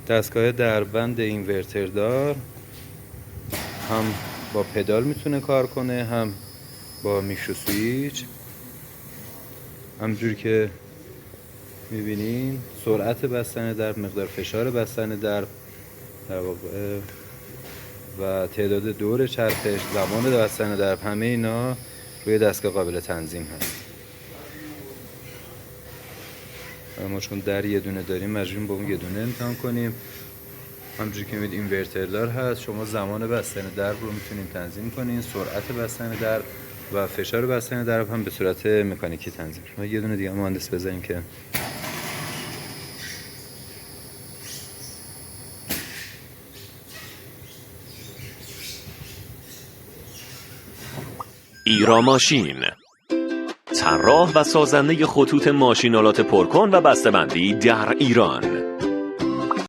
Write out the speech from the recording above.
دستگاه دربند اینورتر دار، هم با پدال میتونه کار کنه، هم با میش و سویچ. همجور که میبینین سرعت بستن درب، مقدار فشار بستن درب در واقع و تعداد دور چرخش، زمان بستن درب، همه اینا روی دستگاه قابل تنظیم هست. ما چون در یه دونه داریم مجبوریم با اون یه دونه امتحان کنیم. همونجوری که میبینید اینورتر دار هست، شما زمان بستن درب رو میتونید تنظیم کنین، سرعت بستن درب و فشار بستن درب هم به صورت مکانیکی تنظیم. ما یه دونه دیگه مهندس بزنیم که ایرا ماشین، طراح و سازنده خطوط ماشینالات پرکن و بسته‌بندی در ایران.